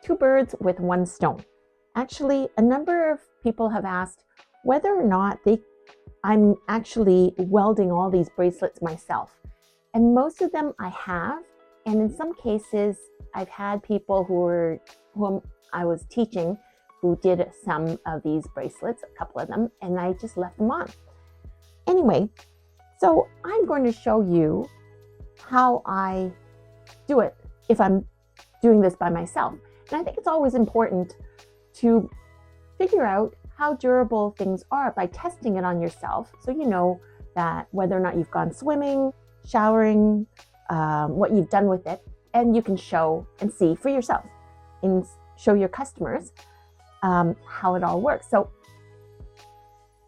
two birds with one stone. Actually, a number of people have asked whether or not I'm actually welding all these bracelets myself. And most of them I have. And in some cases, I've had people whom I was teaching who did some of these bracelets, a couple of them, and I just left them on. Anyway, so I'm going to show you how I do it if I'm doing this by myself. And I think it's always important to figure out how durable things are by testing it on yourself, so you know that whether or not you've gone swimming, showering, what you've done with it, and you can show and see for yourself and show your customers how it all works. So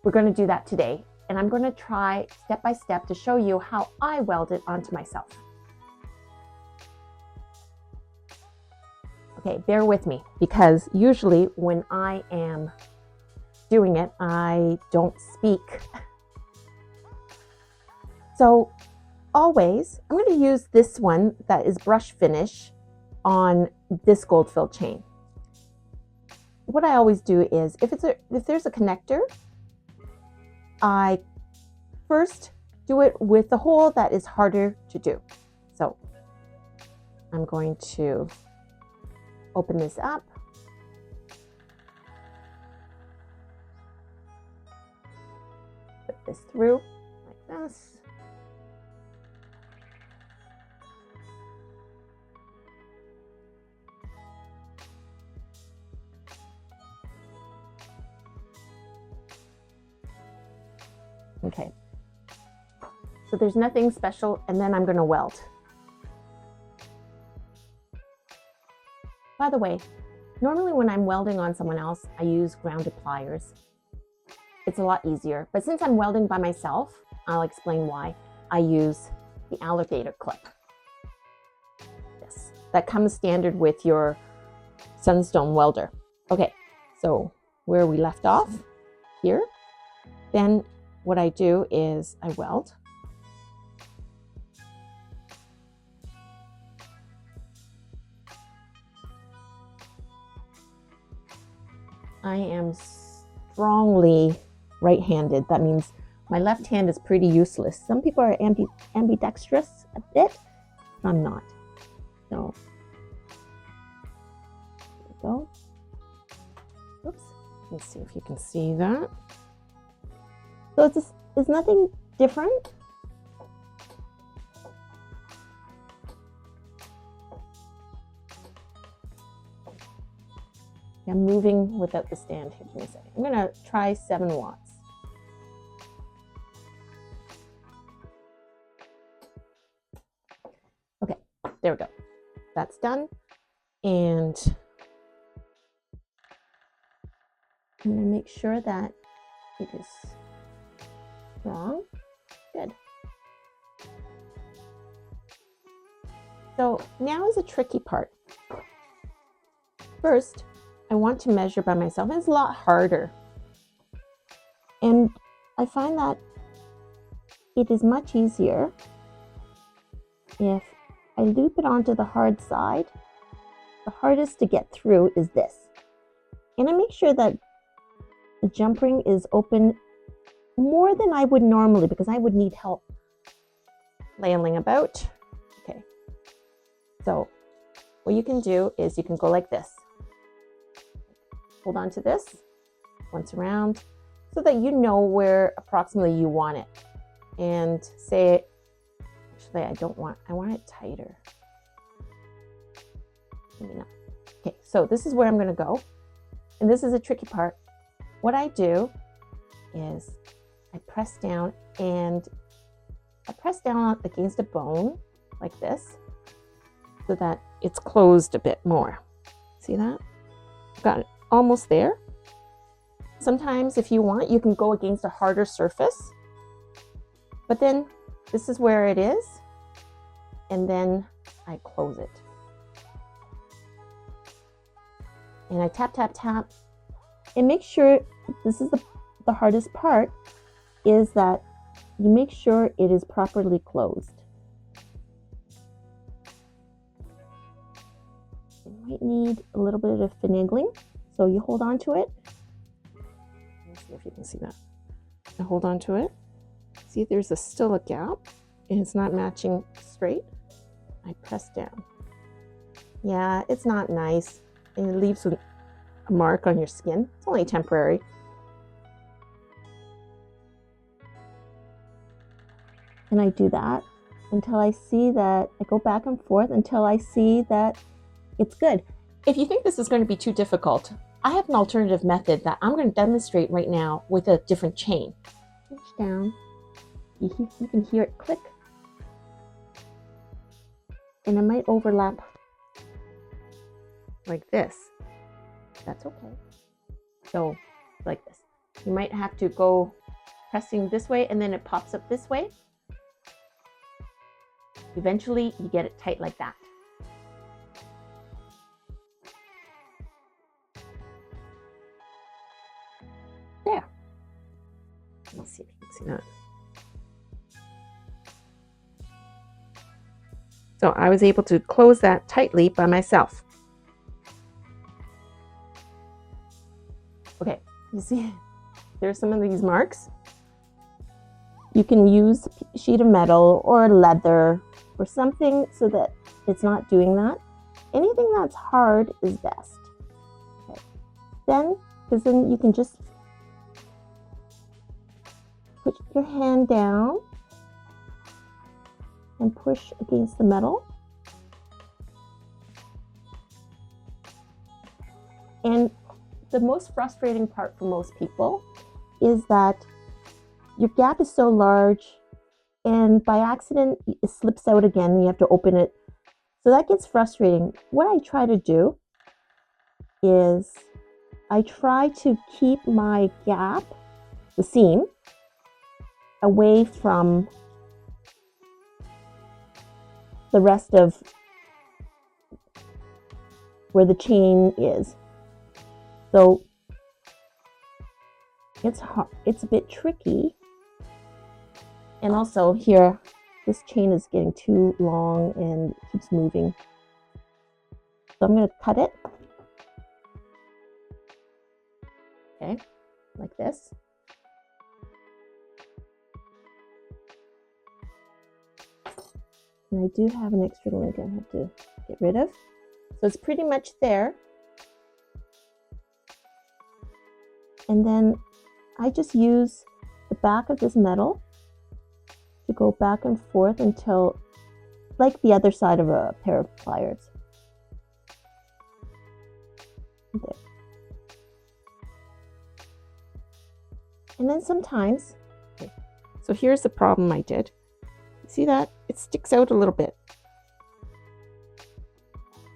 we're going to do that today, and I'm going to try step by step to show you how I weld it onto myself. Okay, bear with me, because usually when I am doing it, I don't speak. So always, I'm going to use this one that is brush finish on this gold filled chain. What I always do is, if there's a connector, I first do it with the hole that is harder to do. So I'm going to open this up. Put this through like this. Okay, so there's nothing special, and then I'm going to weld. By the way, normally when I'm welding on someone else, I use grounded pliers. It's a lot easier, but since I'm welding by myself, I'll explain why I use the alligator clip. Yes, that comes standard with your Sunstone welder. Okay, so where we left off here, then what I do is I weld. I am strongly right-handed. That means my left hand is pretty useless. Some people are ambidextrous a bit, but I'm not. So, there we go. Oops, let's see if you can see that. So it's nothing different. I'm moving without the stand here. Give me a second. I'm going to try 7 watts. Okay, there we go. That's done. And I'm going to make sure that it is strong. Good. So now is a tricky part. First, I want to measure by myself. It's a lot harder. And I find that it is much easier if I loop it onto the hard side. The hardest to get through is this. And I make sure that the jump ring is open more than I would normally, because I would need help flailing about. Okay. So what you can do is you can go like this. Hold on to this once around so that you know where approximately you want it. And say, actually, I want it tighter. Maybe not. Okay, so this is where I'm going to go. And this is a tricky part. What I do is I press down, and I press down against a bone like this so that it's closed a bit more. See that? Got it. Almost there. Sometimes if you want, you can go against a harder surface, but then this is where it is, and then I close it. And I tap, tap, tap, and make sure, this is the hardest part, is that you make sure it is properly closed. It might need a little bit of finagling. So you hold on to it. Let's see if you can see that. I hold on to it. See, there's still a gap and it's not matching straight. I press down. Yeah, it's not nice. And it leaves a mark on your skin. It's only temporary. And I do that until I see that, I go back and forth until I see that it's good. If you think this is going to be too difficult, I have an alternative method that I'm going to demonstrate right now with a different chain. Push down. You can hear it click. And it might overlap like this. That's okay. So, like this. You might have to go pressing this way and then it pops up this way. Eventually, you get it tight like that. There. Let's see if you can see that. So I was able to close that tightly by myself. Okay, you see, there's some of these marks. You can use a sheet of metal or leather or something so that it's not doing that. Anything that's hard is best. Okay. Then, because then you can just put your hand down and push against the metal. And the most frustrating part for most people is that your gap is so large and by accident it slips out again and you have to open it. So that gets frustrating. What I try to do is I try to keep my gap, the seam, away from the rest of where the chain is. So it's hard, it's a bit tricky. And also here, this chain is getting too long and keeps moving. So I'm going to cut it. Okay, like this. And I do have an extra link I have to get rid of. So it's pretty much there. And then I just use the back of this metal to go back and forth until, like the other side of a pair of pliers. There. And then sometimes, okay, so here's the problem I did. See that? It sticks out a little bit.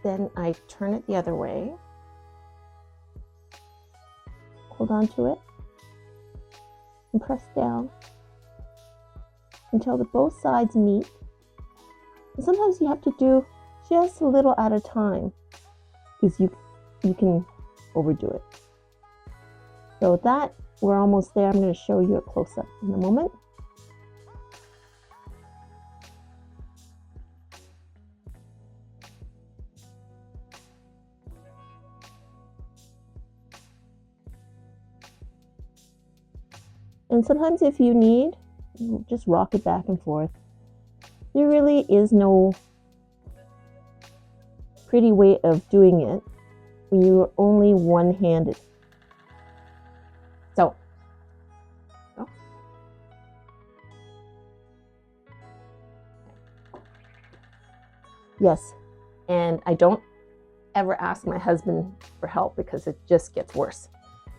Then I turn it the other way. Hold on to it and press down until both sides meet. And sometimes you have to do just a little at a time because you can overdo it. So that, we're almost there. I'm going to show you a close-up in a moment. And sometimes if you need, just rock it back and forth. There really is no pretty way of doing it when you are only one-handed. So, yes, and I don't ever ask my husband for help because it just gets worse.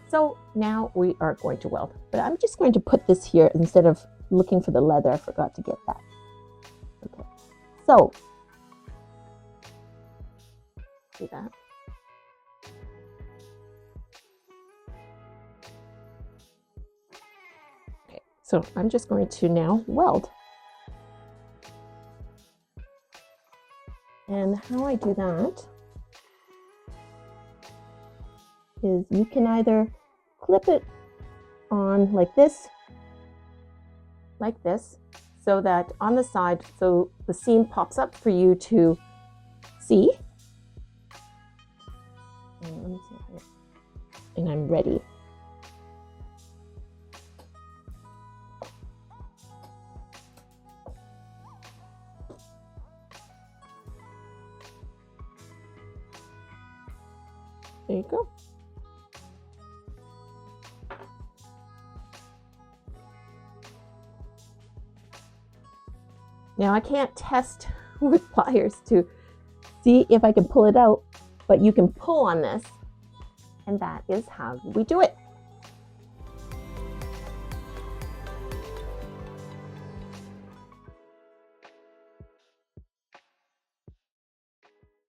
So now we are going to weld, but I'm just going to put this here instead of looking for the leather. I forgot to get that. Okay, so see that. Okay, so I'm just going to now weld. And how I do that is you can either clip it on like this, so that on the side, so the seam pops up for you to see. and I'm ready. There you go. Now I can't test with pliers to see if I can pull it out, but you can pull on this, and that is how we do it.